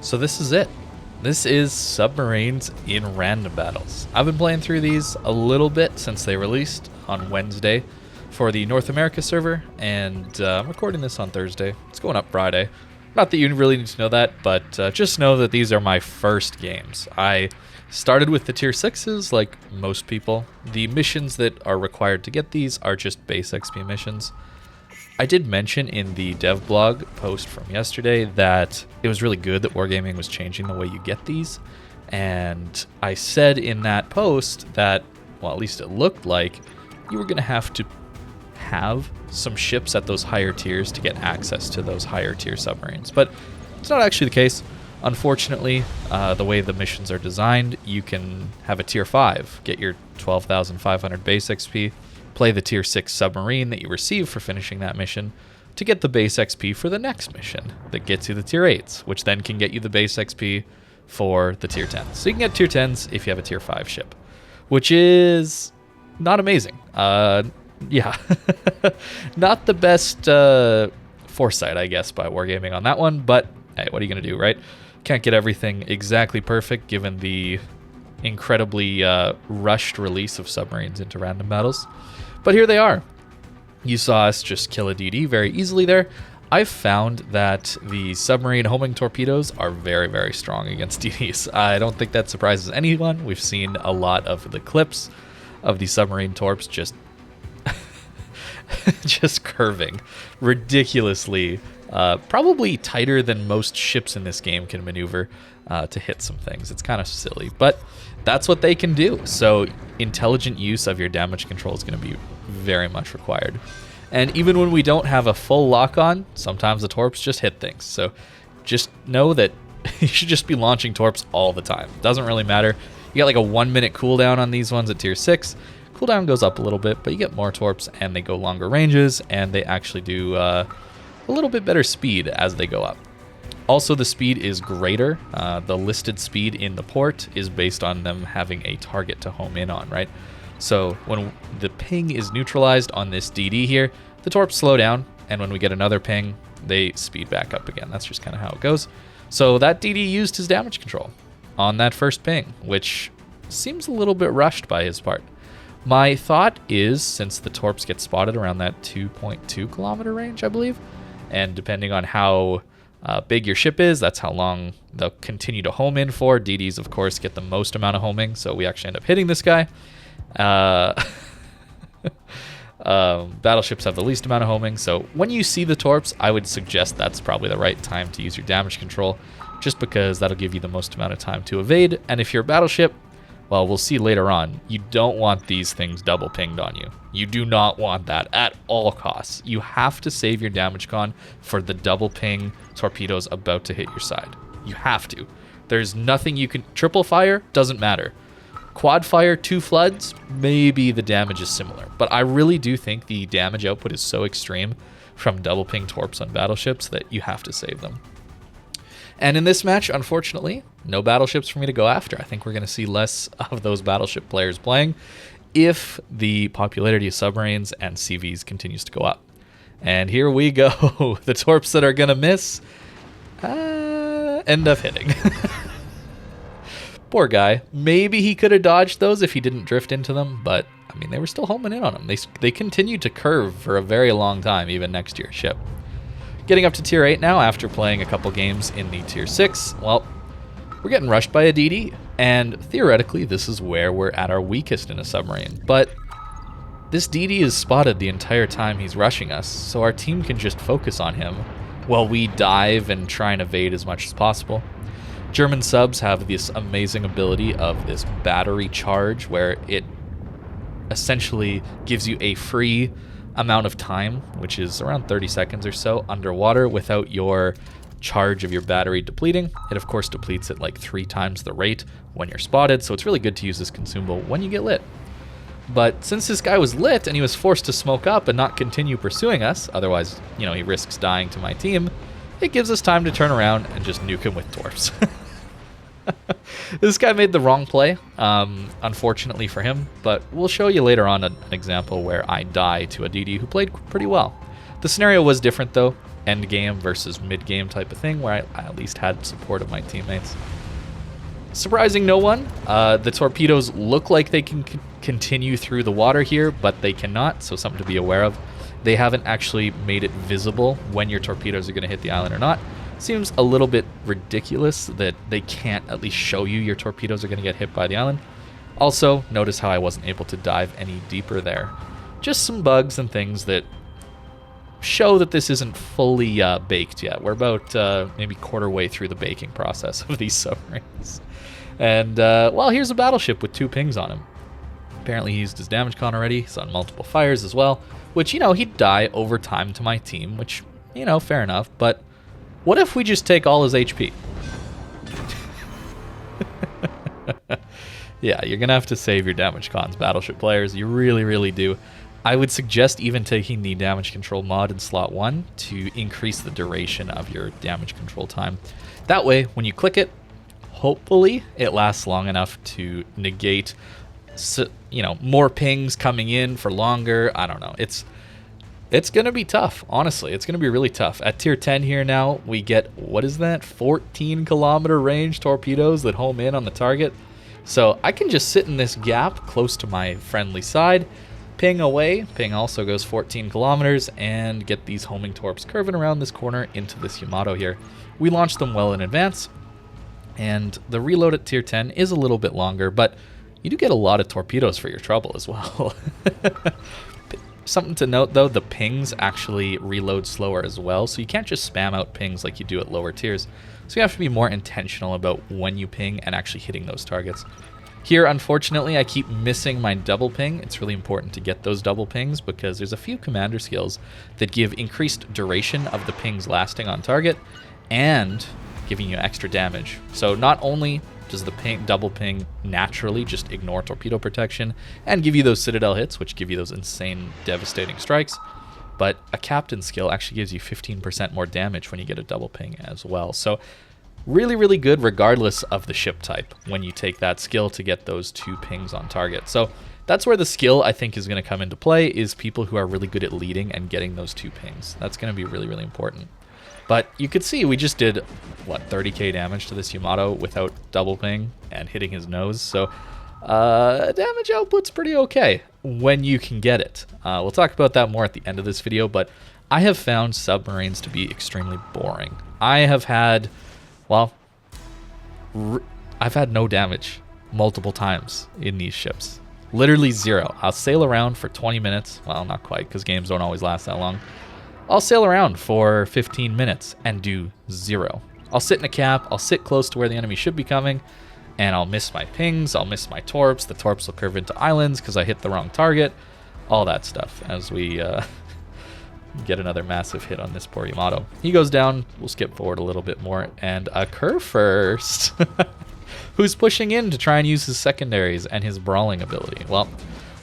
So this is it. This is Submarines in random battles. I've been playing through these a little bit since they released on Wednesday for the North America server, and I'm recording this on Thursday. It's going up Friday. Not that you really need to know that, but just know that these are my first games. I started with the tier 6s like most people. The missions that are required to get these are just base XP missions. I did mention in the dev blog post from yesterday that it was really good that Wargaming was changing the way you get these. And I said in that post that, well, at least it looked like you were going to have some ships at those higher tiers to get access to those higher tier submarines. But it's not actually the case. Unfortunately, the way the missions are designed, you can have a tier 5, get your 12,500 base XP, play the tier 6 submarine that you receive for finishing that mission to get the base XP for the next mission that gets you the tier 8s, which then can get you the base XP for the tier 10s. So you can get tier 10s if you have a tier 5 ship, which is not amazing. Yeah, not the best foresight, I guess, by Wargaming on that one, but hey, what are you going to do, right? Can't get everything exactly perfect given the incredibly rushed release of Submarines into random battles. But here they are. You saw us just kill a DD very easily there. I've found that the submarine homing torpedoes are very, very strong against DDs. I don't think that surprises anyone. We've seen a lot of the clips of the submarine torps just just curving ridiculously, probably tighter than most ships in this game can maneuver to hit some things. It's kind of silly, but that's what they can do. So intelligent use of your damage control is going to be very much required. And even when we don't have a full lock on, sometimes the torps just hit things. So just know that you should just be launching torps all the time. Doesn't really matter. You got like a 1 minute cooldown on these ones at tier 6. Cooldown goes up a little bit, but you get more torps and they go longer ranges, and they actually do a little bit better speed as they go up. Also, the speed is greater. The listed speed in the port is based on them having a target to home in on, right? So when the ping is neutralized on this DD here, the torps slow down, and when we get another ping, they speed back up again. That's just kind of how it goes. So that DD used his damage control on that first ping, which seems a little bit rushed by his part. My thought is, since the torps get spotted around that 2.2 kilometer range, I believe, and depending on how big your ship is, that's how long they'll continue to home in for. DDs, of course, get the most amount of homing, so we actually end up hitting this guy. Battleships have the least amount of homing, so when you see the torps, I would suggest that's probably the right time to use your damage control, just because that'll give you the most amount of time to evade. And if you're a battleship, well, we'll see later on, you don't want these things double pinged on you. You do not want that at all costs. You have to save your damage con for the double ping torpedoes about to hit your side. You have to. There's nothing you can... Triple fire doesn't matter. Quad fire, 2 floods, maybe the damage is similar. But I really do think the damage output is so extreme from double ping torps on battleships that you have to save them. And in this match, unfortunately, no battleships for me to go after. I think we're going to see less of those battleship players playing if the popularity of submarines and CVs continues to go up. And here we go. The torps that are going to miss end up hitting. Poor guy. Maybe he could have dodged those if he didn't drift into them, but I mean, they were still homing in on him. They continued to curve for a very long time, even next to your ship. Getting up to tier 8 now after playing a couple games in the tier 6. Well, we're getting rushed by a DD, and theoretically this is where we're at our weakest in a submarine. But this DD is spotted the entire time he's rushing us, so our team can just focus on him while we dive and try and evade as much as possible. German subs have this amazing ability of this battery charge where it essentially gives you a free amount of time, which is around 30 seconds or so, underwater without your charge of your battery depleting. It of course depletes at like 3 times the rate when you're spotted, so it's really good to use this consumable when you get lit. But since this guy was lit and he was forced to smoke up and not continue pursuing us, otherwise, you know, he risks dying to my team, it gives us time to turn around and just nuke him with torps. This guy made the wrong play, unfortunately for him, but we'll show you later on an example where I die to a DD who played pretty well. The scenario was different though. end game versus mid game type of thing where I at least had support of my teammates. Surprising no one, the torpedoes look like they can continue through the water here, but they cannot, so something to be aware of. They haven't actually made it visible when your torpedoes are going to hit the island or not. Seems a little bit ridiculous that they can't at least show you your torpedoes are going to get hit by the island. Also, notice how I wasn't able to dive any deeper there. Just some bugs and things that show that this isn't fully baked yet. We're about maybe quarter way through the baking process of these submarines. And, well, here's a battleship with 2 pings on him. Apparently he used his damage con already. He's on multiple fires as well, which, you know, he'd die over time to my team, which, you know, fair enough. But what if we just take all his HP? Yeah, you're going to have to save your damage cons, battleship players. You really, really do. I would suggest even taking the damage control mod in slot 1 to increase the duration of your damage control time. That way, when you click it, hopefully it lasts long enough to negate, you know, more pings coming in for longer. I don't know. It's going to be tough, honestly. It's going to be really tough. At tier 10 here now, we get, what is that, 14-kilometer range torpedoes that home in on the target. So I can just sit in this gap close to my friendly side, ping away. Ping also goes 14 kilometers, and get these homing torps curving around this corner into this Yamato here. We launched them well in advance, and the reload at tier 10 is a little bit longer, but you do get a lot of torpedoes for your trouble as well. Something to note, though, the pings actually reload slower as well, so you can't just spam out pings like you do at lower tiers. So you have to be more intentional about when you ping and actually hitting those targets. Here, unfortunately, I keep missing my double ping. It's really important to get those double pings because there's a few commander skills that give increased duration of the pings lasting on target and giving you extra damage. So not only does the double ping naturally just ignore torpedo protection and give you those citadel hits, which give you those insane devastating strikes, but a captain skill actually gives you 15% more damage when you get a double ping as well. So really, really good regardless of the ship type when you take that skill to get those 2 pings on target. So that's where the skill I think is going to come into play, is people who are really good at leading and getting those 2 pings. That's going to be really, really important. But you could see we just did, what, 30k damage to this Yamato without double ping and hitting his nose. So damage output's pretty okay when you can get it. We'll talk about that more at the end of this video, but I have found submarines to be extremely boring. I have had, well, I've had no damage multiple times in these ships. Literally 0. I'll sail around for 20 minutes. Well, not quite, because games don't always last that long. I'll sail around for 15 minutes and do 0. I'll sit in a cap, I'll sit close to where the enemy should be coming, and I'll miss my pings, I'll miss my torps, the torps will curve into islands because I hit the wrong target, all that stuff as we get another massive hit on this poor Yamato. He goes down, we'll skip forward a little bit more, and a curve first, who's pushing in to try and use his secondaries and his brawling ability. Well,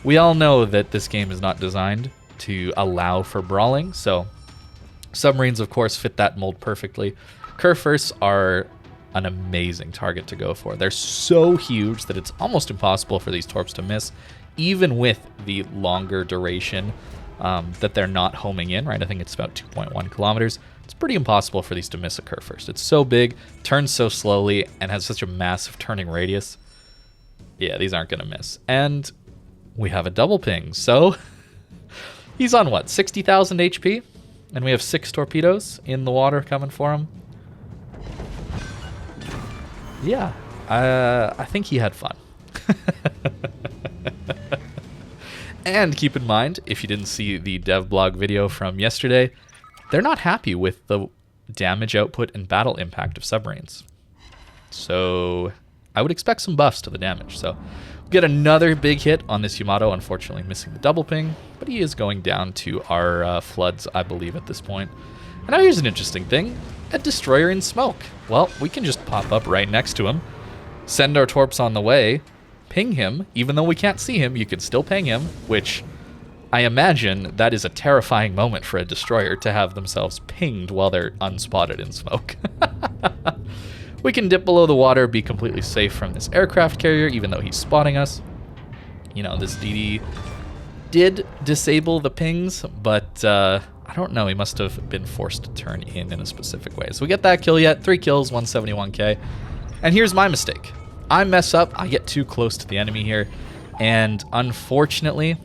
we all know that this game is not designed to allow for brawling, so submarines, of course, fit that mold perfectly. Curve firsts are an amazing target to go for. They're so huge that it's almost impossible for these torps to miss, even with the longer duration that they're not homing in, right? I think it's about 2.1 kilometers. It's pretty impossible for these to miss a curve first. It's so big, turns so slowly, and has such a massive turning radius. Yeah, these aren't going to miss. And we have a double ping, so he's on, what, 60,000 HP? And we have 6 torpedoes in the water coming for him. Yeah, I think he had fun. And keep in mind, if you didn't see the dev blog video from yesterday, they're not happy with the damage output and battle impact of submarines. So I would expect some buffs to the damage. So we'll get another big hit on this Yamato, unfortunately missing the double ping, but he is going down to our floods, I believe, at this point. And now here's an interesting thing. A destroyer in smoke. Well, we can just pop up right next to him, send our torps on the way, ping him. Even though we can't see him, you can still ping him, which I imagine that is a terrifying moment for a destroyer to have themselves pinged while they're unspotted in smoke. We can dip below the water, be completely safe from this aircraft carrier, even though he's spotting us. You know, this DD did disable the pings, but I I don't know. He must have been forced to turn in a specific way. So we get that kill yet. 3 kills, 171k. And here's my mistake. I mess up. I get too close to the enemy here. And unfortunately,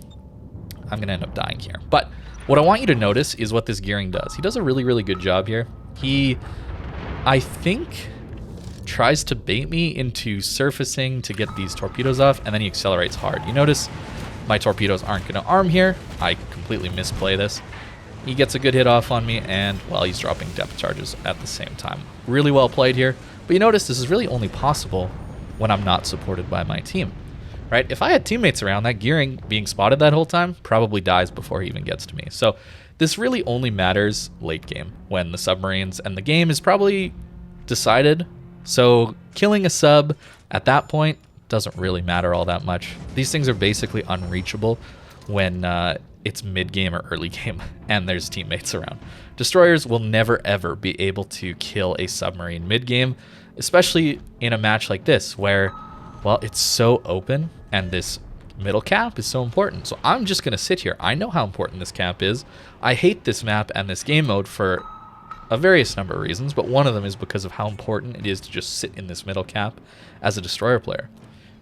I'm going to end up dying here. But what I want you to notice is what this gearing does. He does a really, really good job here. He, I think, tries to bait me into surfacing to get these torpedoes off, and then he accelerates hard. You notice my torpedoes aren't going to arm here. I completely misplay this. He gets a good hit off on me, and, well, he's dropping depth charges at the same time. Really well played here. But you notice this is really only possible when I'm not supported by my team. Right? If I had teammates around, that gearing being spotted that whole time probably dies before he even gets to me. So this really only matters late game when the submarines and the game is probably decided. So killing a sub at that point doesn't really matter all that much. These things are basically unreachable when it's mid-game or early game and there's teammates around. Destroyers will never ever be able to kill a submarine mid-game, especially in a match like this where, well, it's so open and this middle cap is so important. So I'm just going to sit here. I know how important this cap is. I hate this map and this game mode for a various number of reasons, but one of them is because of how important it is to just sit in this middle cap as a destroyer player.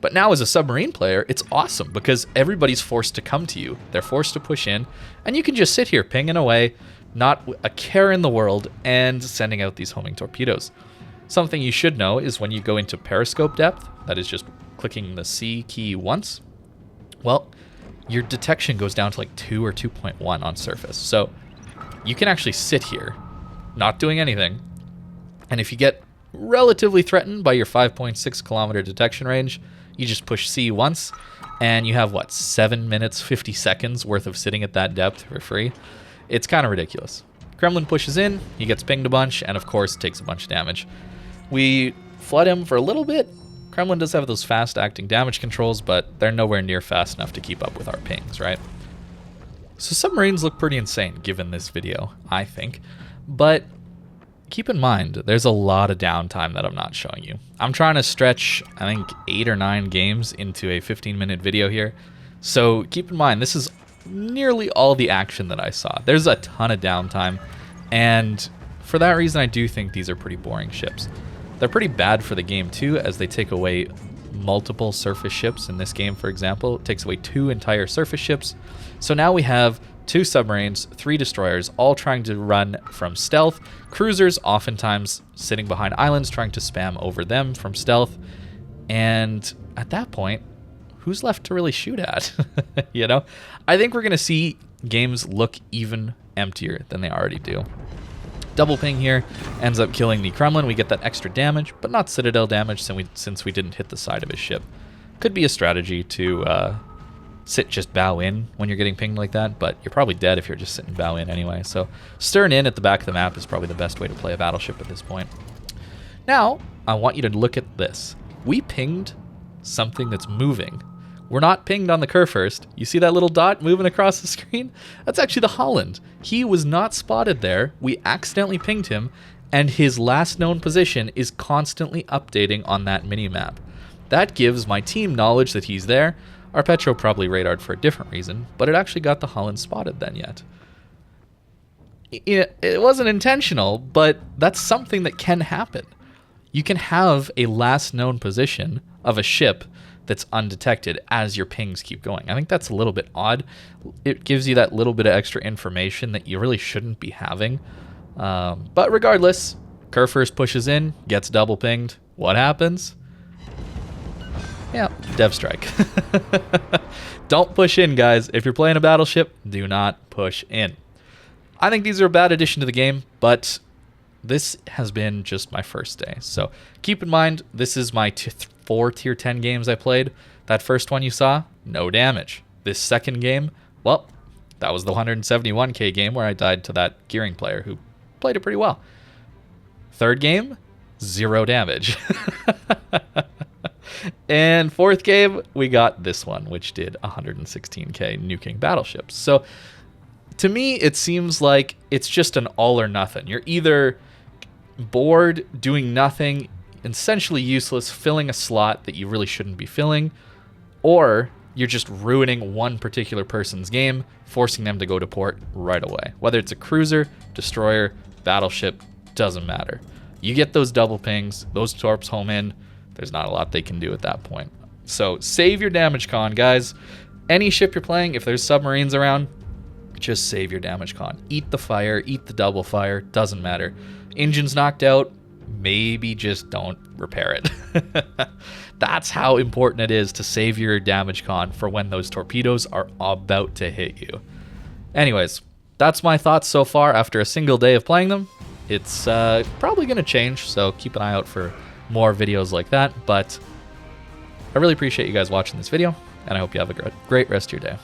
But now as a submarine player, it's awesome because everybody's forced to come to you. They're forced to push in, and you can just sit here pinging away, not a care in the world, and sending out these homing torpedoes. Something you should know is when you go into periscope depth, that is just clicking the C key once, well, your detection goes down to like 2 or 2.1 on surface. So you can actually sit here, not doing anything, and if you get relatively threatened by your 5.6 kilometer detection range, you just push C once, and you have, what, 7 minutes, 50 seconds worth of sitting at that depth for free? It's kind of ridiculous. Kremlin pushes in, he gets pinged a bunch, and of course takes a bunch of damage. We flood him for a little bit. Kremlin does have those fast-acting damage controls, but they're nowhere near fast enough to keep up with our pings, right? So submarines look pretty insane given this video, I think. But keep in mind, there's a lot of downtime that I'm not showing you. I'm trying to stretch, I think, 8 or 9 games into a 15-minute video here. So keep in mind, this is nearly all the action that I saw. There's a ton of downtime, and for that reason, I do think these are pretty boring ships. They're pretty bad for the game too, as they take away multiple surface ships. In this game, for example, it takes away 2 entire surface ships. So now we have 2 submarines, 3 destroyers, all trying to run from stealth. Cruisers oftentimes sitting behind islands trying to spam over them from stealth. And at that point, who's left to really shoot at? You know, I think we're going to see games look even emptier than they already do. Double ping here ends up killing the Kremlin. We get that extra damage, but not Citadel damage since we didn't hit the side of his ship. Could be a strategy to sit just bow in when you're getting pinged like that, but you're probably dead if you're just sitting bow in anyway. So stern in at the back of the map is probably the best way to play a battleship at this point. Now, I want you to look at this. We pinged something that's moving. We're not pinged on the Kurfürst. You see that little dot moving across the screen? That's actually the Holland. He was not spotted there. We accidentally pinged him, and his last known position is constantly updating on that mini-map. That gives my team knowledge that he's there. Our Petro probably radared for a different reason, but it actually got the Holland spotted then yet. It wasn't intentional, but that's something that can happen. You can have a last known position of a ship that's undetected as your pings keep going. I think that's a little bit odd. It gives you that little bit of extra information that you really shouldn't be having. But regardless, Kurfürst pushes in, gets double pinged. What happens? Yeah, dev strike. Don't push in, guys. If you're playing a battleship, do not push in. I think these are a bad addition to the game, but this has been just my first day. So keep in mind, this is my 4 tier 10 games I played. That first one you saw, no damage. This second game, well, that was the 171k game where I died to that gearing player who played it pretty well. Third game, 0 damage. And fourth game, we got this one, which did 116k nuking battleships. So to me, it seems like it's just an all or nothing. You're either bored, doing nothing, essentially useless, filling a slot that you really shouldn't be filling, or you're just ruining one particular person's game, forcing them to go to port right away. Whether it's a cruiser, destroyer, battleship, doesn't matter. You get those double pings, those torps home in, there's not a lot they can do at that point. So save your damage con, guys. Any ship you're playing, if there's submarines around, just save your damage con. Eat the fire, eat the double fire, doesn't matter. Engine's knocked out, maybe just don't repair it. That's how important it is to save your damage con for when those torpedoes are about to hit you. Anyways, that's my thoughts so far after a single day of playing them. It's probably going to change, so keep an eye out for more videos like that. But I really appreciate you guys watching this video, and I hope you have a great rest of your day.